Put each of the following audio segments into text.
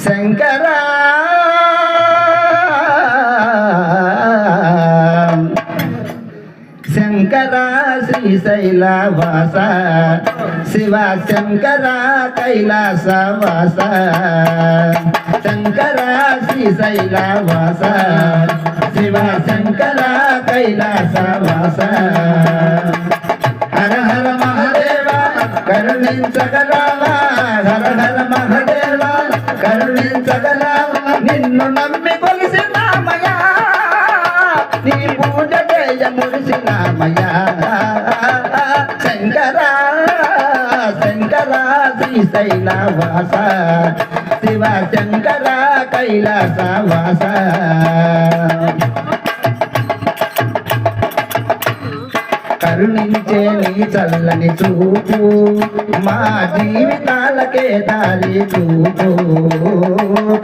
శంకరా శంకర శ్రీశైలవాస శివ శంకర కైలాసవాస శంకర శ్రీశైలవాస శివ శంకర కైలాసవాస హర హర మహాదేవ కరుణించగలవా హర హర మహాదేవ కరుణించగలవా నిన్ను నమ్మి కొలిసినామయ్యా నీ పూజ చేయ మురిసినామయ్యా శంకర శంకర శ్రీశైలవాస శివ శంకర కైలాసవాస కరుణించే నీ చల్లని చూపు మా జీవితాలకే దారి చూపు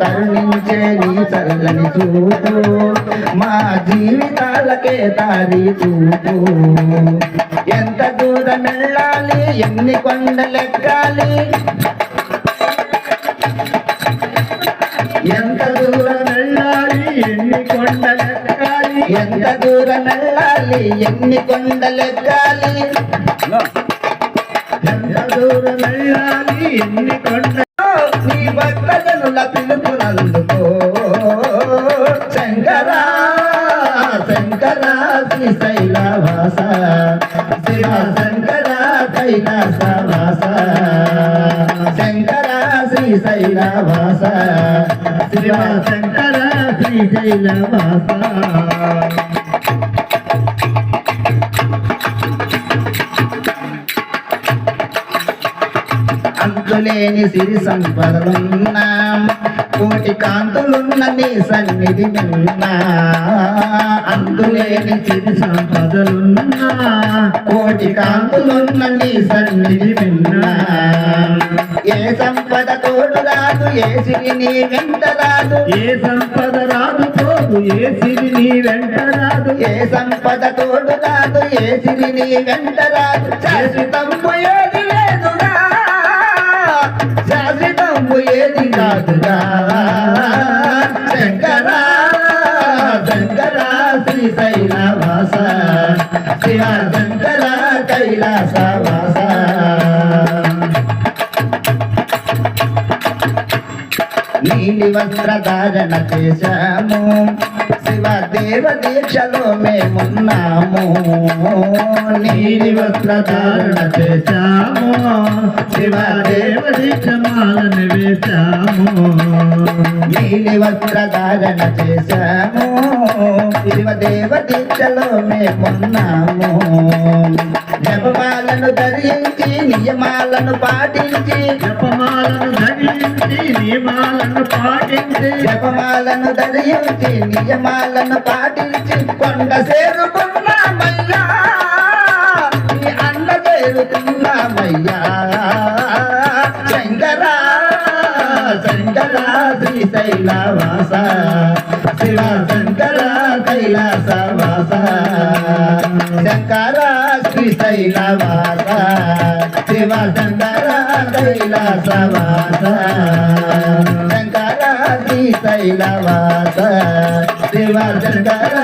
కరుణించే నీ చల్లని చూపు మా జీవితాలకే దారి చూపు ఎంత దూరం వెళ్ళాలి ఎన్ని కొండలెక్కాలి ఎంత దూరం వెళ్ళాలి ఎన్ని కొండలెక్కాలి ఎంత దూరం వెళ్ళాలి ఎన్ని కొండలెక్కాలి ఎంత దూరం వెళ్ళాలి ఎన్ని కొండ నీ భక్తజనుల పిలుపునందుకో శంకర శంకర శ్రీశైలవాస శివ శంకర కైలాసవాస శంకర శ్రీశైలవాస శివ శంకర శ్రీశైలవాస అంతులేని సిరి సంపదలున్నా కోటి కాంతులున్న నీ సన్నిధి విన్నా అందులేని సిరి సంపదలున్నా కోటి కాంతులున్న నీ సన్నిధి విన్నా ఏ సంపద తోడు రాదు ఏ సిరి నీ వెంట రాదు ఏ సంపద రాదు తోడు ఏ సిరి నీ వెంట రాదు ఏ సంపద తోడు రాదు ఏ సిరి నీ వెంట రాదు శాశ్వతంబు ఏది లేదుగా శాశ్వతంబు ఏది కాదుగా శంకర శంకర శ్రీశైలవాస శివ శంకర కైలాసవాస నీలి వస్త్రధారణ చేశాము శివ దేవ దీక్షలో మేమున్నాము నీలి వస్త్రధారణ చేశాము శివ దేవ దీక్షమాలను వేశాము నీలి వస్త్రధారణ చేశాము శివ దేవ దీక్షలో మేమున్నాము జపమాలను ధరించి నియమాలను పాటించి జపమాలను ధరించి నియమాలను పాటించి జపమాలను ధరించి నియమాలను పాటించి కొండ చేరుకున్నామయ్యా నీ అండ చేరుకున్నామయ్యా శంకర శంకర శ్రీశైలవాస శివ శంకర కైలాసవాస శంకర శ్రీశైలవాస శివ శంకర కైలాసవాస శంకర శ్రీశైలవాస శివ శంకర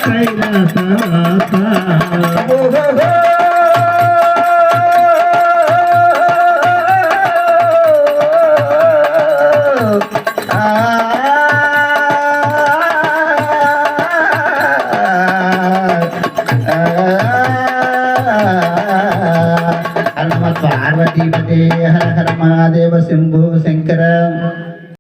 కైలాసవాస పార్వతీపతే హర హర మహాదేవ శంభో శంకర